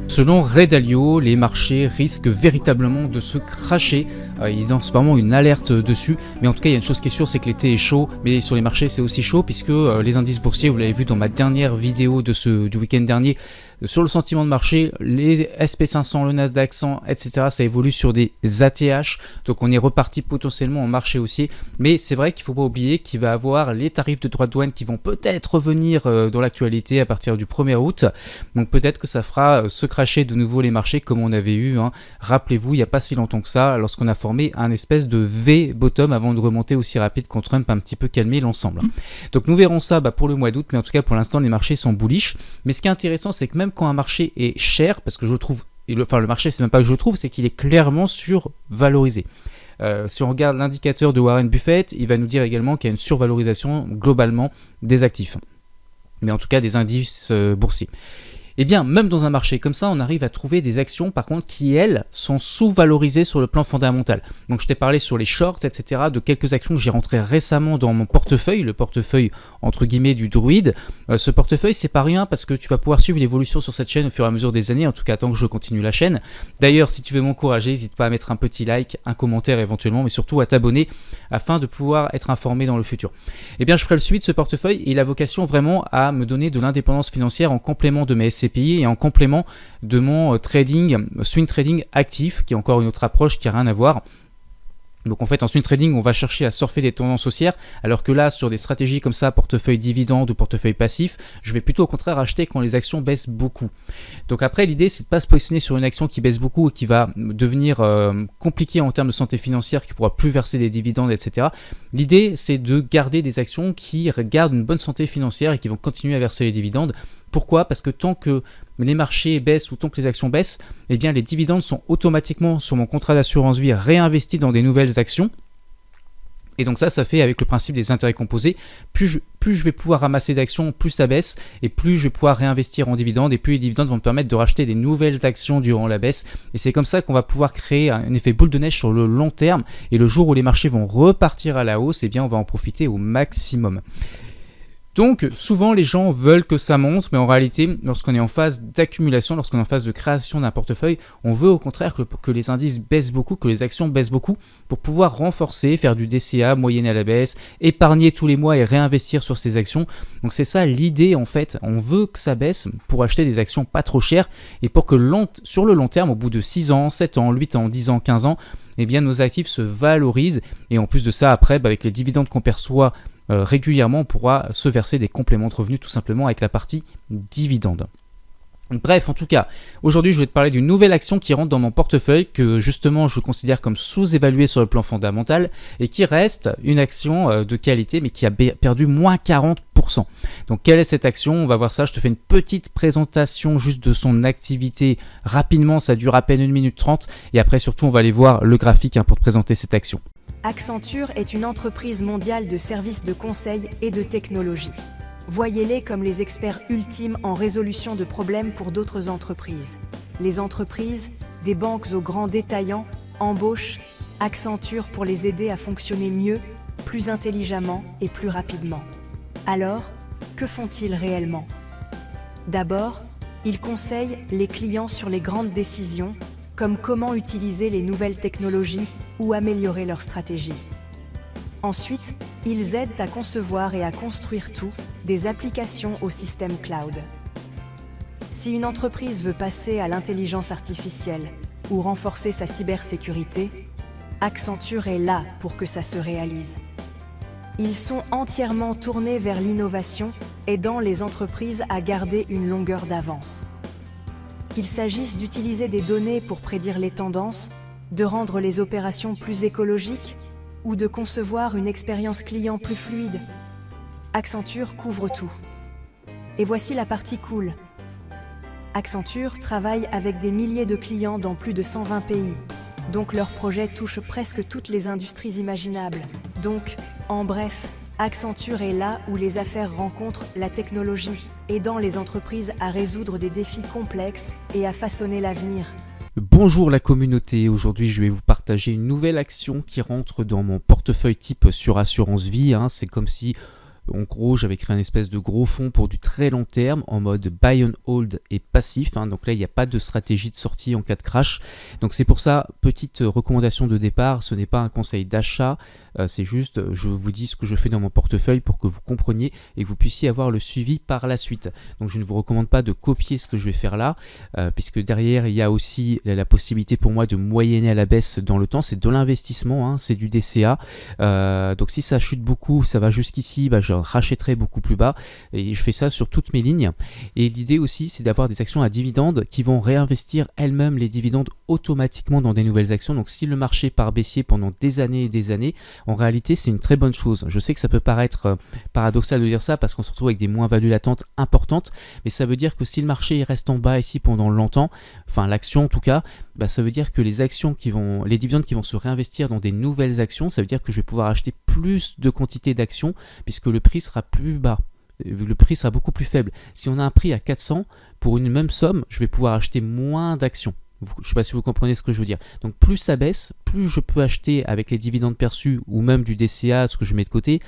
Selon Ray Dalio, les marchés risquent véritablement de se crasher. Il lance vraiment une alerte dessus. Mais en tout cas, il y a une chose qui est sûre, c'est que l'été est chaud. Mais sur les marchés, c'est aussi chaud puisque les indices boursiers, vous l'avez vu dans ma dernière vidéo du week-end dernier, sur le sentiment de marché, les SP500, le Nasdaq 100, etc. ça évolue sur des ATH. Donc on est reparti potentiellement en marché haussier. Mais c'est vrai qu'il ne faut pas oublier qu'il va y avoir les tarifs de droits de douane qui vont peut-être revenir dans l'actualité à partir du 1er août. Donc peut-être que ça fera se crasher de nouveau les marchés comme on avait eu. Rappelez-vous, il n'y a pas si longtemps que ça, lorsqu'on a formé un espèce de V-bottom avant de remonter aussi rapide quand Trump a un petit peu calmé l'ensemble. Donc nous verrons ça pour le mois d'août. Mais en tout cas, pour l'instant, les marchés sont bullish. Mais ce qui est intéressant, c'est que même quand un marché est cher, parce que je trouve, le marché c'est même pas que je trouve, c'est qu'il est clairement survalorisé. Si on regarde l'indicateur de Warren Buffett, il va nous dire également qu'il y a une survalorisation globalement des actifs, mais en tout cas des indices boursiers. Et bien, même dans un marché comme ça, on arrive à trouver des actions, par contre, qui, elles, sont sous-valorisées sur le plan fondamental. Donc, je t'ai parlé sur les shorts, etc., de quelques actions que j'ai rentrées récemment dans mon portefeuille, le portefeuille, entre guillemets, du druide. Ce portefeuille, c'est pas rien parce que tu vas pouvoir suivre l'évolution sur cette chaîne au fur et à mesure des années, en tout cas, tant que je continue la chaîne. D'ailleurs, si tu veux m'encourager, n'hésite pas à mettre un petit like, un commentaire éventuellement, mais surtout à t'abonner afin de pouvoir être informé dans le futur. Eh bien, je ferai le suivi de ce portefeuille et il a vocation vraiment à me donner de l'indépendance financière en complément de mes SCPI et en complément de mon swing trading actif, qui est encore une autre approche qui n'a rien à voir. Donc en fait en swing trading on va chercher à surfer des tendances haussières, alors que là sur des stratégies comme ça, portefeuille dividende ou portefeuille passif, je vais plutôt au contraire acheter quand les actions baissent beaucoup. Donc après l'idée c'est de ne pas se positionner sur une action qui baisse beaucoup et qui va devenir compliquée en termes de santé financière, qui ne pourra plus verser des dividendes, etc. L'idée c'est de garder des actions qui gardent une bonne santé financière et qui vont continuer à verser les dividendes. Pourquoi ? Parce que tant que les marchés baissent ou tant que les actions baissent, eh bien les dividendes sont automatiquement sur mon contrat d'assurance vie réinvestis dans des nouvelles actions. Et donc ça fait avec le principe des intérêts composés, plus je vais pouvoir ramasser d'actions, plus ça baisse, et plus je vais pouvoir réinvestir en dividendes, et plus les dividendes vont me permettre de racheter des nouvelles actions durant la baisse. Et c'est comme ça qu'on va pouvoir créer un effet boule de neige sur le long terme, et le jour où les marchés vont repartir à la hausse, eh bien on va en profiter au maximum. Donc souvent les gens veulent que ça monte, mais en réalité lorsqu'on est en phase d'accumulation, lorsqu'on est en phase de création d'un portefeuille, on veut au contraire que les indices baissent beaucoup, que les actions baissent beaucoup pour pouvoir renforcer, faire du DCA, moyenner à la baisse, épargner tous les mois et réinvestir sur ces actions. Donc c'est ça l'idée en fait, on veut que ça baisse pour acheter des actions pas trop chères et pour que sur le long terme, au bout de 6 ans, 7 ans, 8 ans, 10 ans, 15 ans, eh bien nos actifs se valorisent et en plus de ça après avec les dividendes qu'on perçoit régulièrement on pourra se verser des compléments de revenus tout simplement avec la partie dividende. Bref, en tout cas, aujourd'hui je vais te parler d'une nouvelle action qui rentre dans mon portefeuille que justement je considère comme sous-évaluée sur le plan fondamental et qui reste une action de qualité mais qui a perdu moins 40%. Donc quelle est cette action ? On va voir ça, je te fais une petite présentation juste de son activité rapidement, ça dure à peine 1 minute 30 et après surtout on va aller voir le graphique pour te présenter cette action. Accenture est une entreprise mondiale de services de conseil et de technologie. Voyez-les comme les experts ultimes en résolution de problèmes pour d'autres entreprises. Les entreprises, des banques aux grands détaillants, embauchent Accenture pour les aider à fonctionner mieux, plus intelligemment et plus rapidement. Alors, que font-ils réellement ? D'abord, ils conseillent les clients sur les grandes décisions, comme comment utiliser les nouvelles technologies ou améliorer leur stratégie. Ensuite, ils aident à concevoir et à construire des applications au système cloud. Si une entreprise veut passer à l'intelligence artificielle ou renforcer sa cybersécurité, Accenture est là pour que ça se réalise. Ils sont entièrement tournés vers l'innovation, aidant les entreprises à garder une longueur d'avance. Qu'il s'agisse d'utiliser des données pour prédire les tendances, de rendre les opérations plus écologiques ou de concevoir une expérience client plus fluide, Accenture couvre tout. Et voici la partie cool. Accenture travaille avec des milliers de clients dans plus de 120 pays, donc leurs projets touchent presque toutes les industries imaginables. Donc, en bref, Accenture est là où les affaires rencontrent la technologie, aidant les entreprises à résoudre des défis complexes et à façonner l'avenir. Bonjour la communauté, aujourd'hui je vais vous partager une nouvelle action qui rentre dans mon portefeuille type sur assurance vie. C'est comme si En gros, j'avais créé un espèce de gros fonds pour du très long terme en mode buy and hold et passif. Donc là, il n'y a pas de stratégie de sortie en cas de crash. Donc c'est pour ça, petite recommandation de départ, ce n'est pas un conseil d'achat. C'est juste, je vous dis ce que je fais dans mon portefeuille pour que vous compreniez et que vous puissiez avoir le suivi par la suite. Donc je ne vous recommande pas de copier ce que je vais faire là, puisque derrière il y a aussi la possibilité pour moi de moyenner à la baisse dans le temps. C'est de l'investissement, c'est du DCA. Donc si ça chute beaucoup, ça va jusqu'ici, je rachèterai beaucoup plus bas et je fais ça sur toutes mes lignes. Et l'idée aussi, c'est d'avoir des actions à dividendes qui vont réinvestir elles-mêmes les dividendes automatiquement dans des nouvelles actions. Donc si le marché part baissier pendant des années et des années, en réalité, c'est une très bonne chose. Je sais que ça peut paraître paradoxal de dire ça parce qu'on se retrouve avec des moins-values latentes importantes, mais ça veut dire que si le marché reste en bas ici pendant longtemps, enfin l'action en tout cas, ça veut dire que les dividendes qui vont se réinvestir dans des nouvelles actions, ça veut dire que je vais pouvoir acheter plus de quantité d'actions puisque le prix sera plus bas. Le prix sera beaucoup plus faible. Si on a un prix à 400, pour une même somme, je vais pouvoir acheter moins d'actions. Je ne sais pas si vous comprenez ce que je veux dire. Donc plus ça baisse, plus je peux acheter avec les dividendes perçus ou même du DCA, ce que je mets de côté,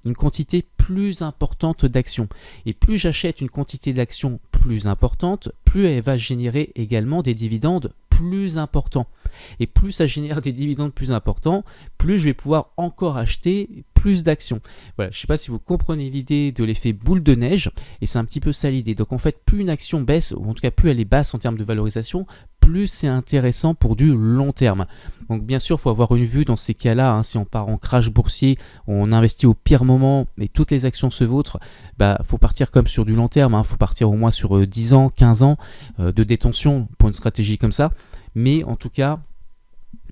une quantité plus importante d'actions. Et plus j'achète une quantité d'actions plus importante, plus elle va générer également des dividendes plus importants. Et plus ça génère des dividendes plus importants, plus je vais pouvoir encore acheter plus d'actions. Voilà, je ne sais pas si vous comprenez l'idée de l'effet boule de neige, et c'est un petit peu ça l'idée. Donc en fait, plus une action baisse, ou en tout cas plus elle est basse en termes de valorisation, plus c'est intéressant pour du long terme. Donc bien sûr, il faut avoir une vue dans ces cas-là. Si on part en crash boursier, on investit au pire moment et toutes les actions se vautrent, faut partir comme sur du long terme. Il faut partir au moins sur 10 ans, 15 ans de détention pour une stratégie comme ça. Mais en tout cas,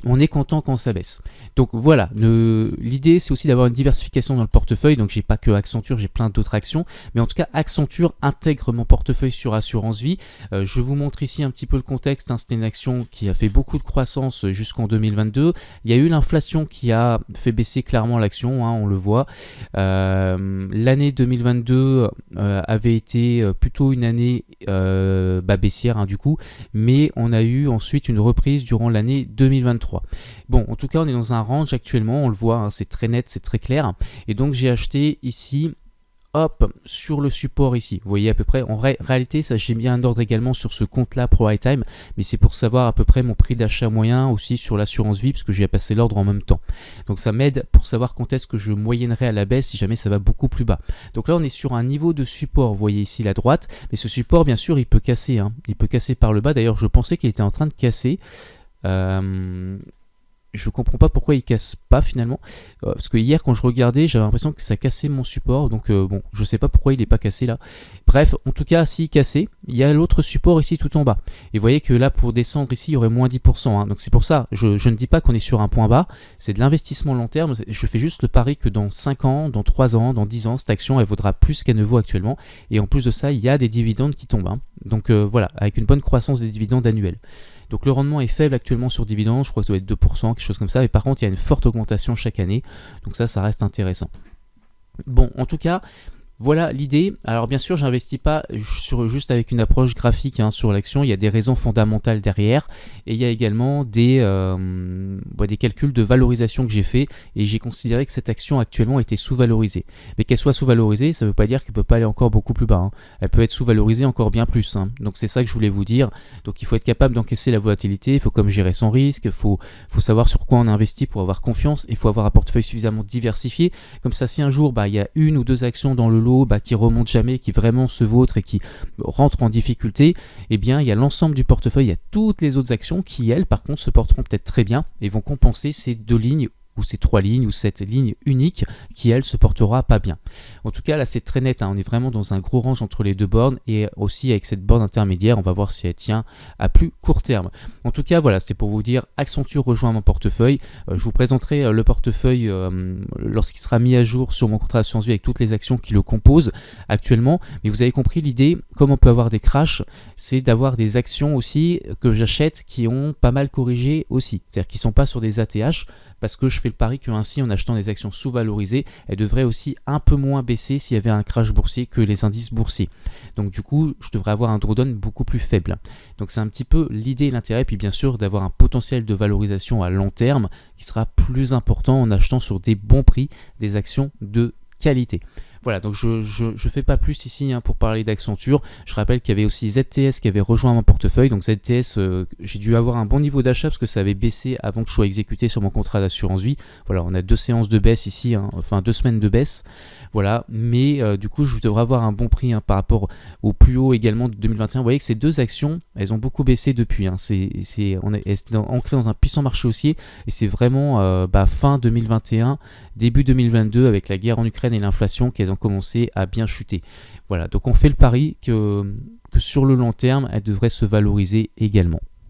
on est content quand ça baisse. Donc voilà, l'idée c'est aussi d'avoir une diversification dans le portefeuille. Donc j'ai pas que Accenture, j'ai plein d'autres actions. Mais en tout cas, Accenture intègre mon portefeuille sur assurance vie. Je vous montre ici un petit peu le contexte. C'était une action qui a fait beaucoup de croissance jusqu'en 2022. Il y a eu l'inflation qui a fait baisser clairement l'action, on le voit. L'année 2022 avait été plutôt une année baissière du coup. Mais on a eu ensuite une reprise durant l'année 2023. Bon, en tout cas, on est dans un range actuellement, on le voit, c'est très net, c'est très clair. Et donc, j'ai acheté ici, sur le support ici. Vous voyez à peu près, en réalité, ça j'ai mis un ordre également sur ce compte-là ProItime, mais c'est pour savoir à peu près mon prix d'achat moyen aussi sur l'assurance vie, parce que j'ai passé l'ordre en même temps. Donc, ça m'aide pour savoir quand est-ce que je moyennerai à la baisse si jamais ça va beaucoup plus bas. Donc là, on est sur un niveau de support, vous voyez ici la droite, mais ce support, bien sûr, il peut casser. Il peut casser par le bas. D'ailleurs, je pensais qu'il était en train de casser. Je comprends pas pourquoi il casse pas finalement, parce que hier quand je regardais j'avais l'impression que ça cassait mon support, donc je sais pas pourquoi il est pas cassé là. Bref, en tout cas s'il cassait, il y a l'autre support ici tout en bas, et vous voyez que là pour descendre ici il y aurait moins 10%, donc c'est pour ça, je ne dis pas qu'on est sur un point bas, c'est de l'investissement long terme, je fais juste le pari que dans 5 ans, dans 3 ans, dans 10 ans, cette action elle vaudra plus qu'elle ne vaut actuellement, et en plus de ça il y a des dividendes qui tombent, donc voilà, avec une bonne croissance des dividendes annuels. Donc le rendement est faible actuellement sur dividendes, je crois que ça doit être 2%, quelque chose comme ça, mais par contre il y a une forte augmentation chaque année, donc ça reste intéressant. Bon, en tout cas, voilà l'idée. Alors bien sûr, j'investis pas juste avec une approche graphique sur l'action, il y a des raisons fondamentales derrière, et il y a également des calculs de valorisation que j'ai fait, et j'ai considéré que cette action actuellement était sous-valorisée. Mais qu'elle soit sous-valorisée, ça ne veut pas dire qu'elle ne peut pas aller encore beaucoup plus bas. Elle peut être sous-valorisée encore bien plus. Donc c'est ça que je voulais vous dire. Donc il faut être capable d'encaisser la volatilité, il faut comme gérer son risque, il faut savoir sur quoi on investit pour avoir confiance, il faut avoir un portefeuille suffisamment diversifié. Comme ça, si un jour il y a une ou deux actions dans le lot qui remonte jamais, qui vraiment se vautre et qui rentre en difficulté, eh bien il y a l'ensemble du portefeuille, il y a toutes les autres actions qui elles par contre se porteront peut-être très bien et vont compenser ces deux lignes ou ces trois lignes ou cette ligne unique qui elle se portera pas bien. En tout cas là c'est très net, on est vraiment dans un gros range entre les deux bornes et aussi avec cette borne intermédiaire on va voir si elle tient à plus court terme. En tout cas voilà, c'était pour vous dire Accenture rejoint mon portefeuille. Je vous présenterai le portefeuille lorsqu'il sera mis à jour sur mon contrat d'assurance vie avec toutes les actions qui le composent actuellement, mais vous avez compris l'idée, comme on peut avoir des crashs, c'est d'avoir des actions aussi que j'achète qui ont pas mal corrigé aussi, c'est-à-dire qui ne sont pas sur des ATH, parce que je fais le pari qu'ainsi en achetant des actions sous-valorisées, elles devraient aussi un peu moins baisser s'il y avait un crash boursier que les indices boursiers. Donc du coup, je devrais avoir un drawdown beaucoup plus faible. Donc c'est un petit peu l'idée et l'intérêt, puis bien sûr d'avoir un potentiel de valorisation à long terme qui sera plus important en achetant sur des bons prix des actions de qualité. Voilà, donc je fais pas plus ici pour parler d'Accenture. Je rappelle qu'il y avait aussi ZTS qui avait rejoint mon portefeuille. Donc ZTS, j'ai dû avoir un bon niveau d'achat parce que ça avait baissé avant que je sois exécuté sur mon contrat d'assurance vie. Voilà, on a 2 séances de baisse ici, enfin 2 semaines de baisse. Voilà, mais du coup je devrais avoir un bon prix par rapport au plus haut également de 2021. Vous voyez que ces 2 actions, elles ont beaucoup baissé depuis. On est ancré dans un puissant marché haussier et c'est vraiment fin 2021, début 2022 avec la guerre en Ukraine et l'inflation qu'elles ont commencé à bien chuter. Voilà, donc on fait le pari que sur le long terme, elles devraient se valoriser également.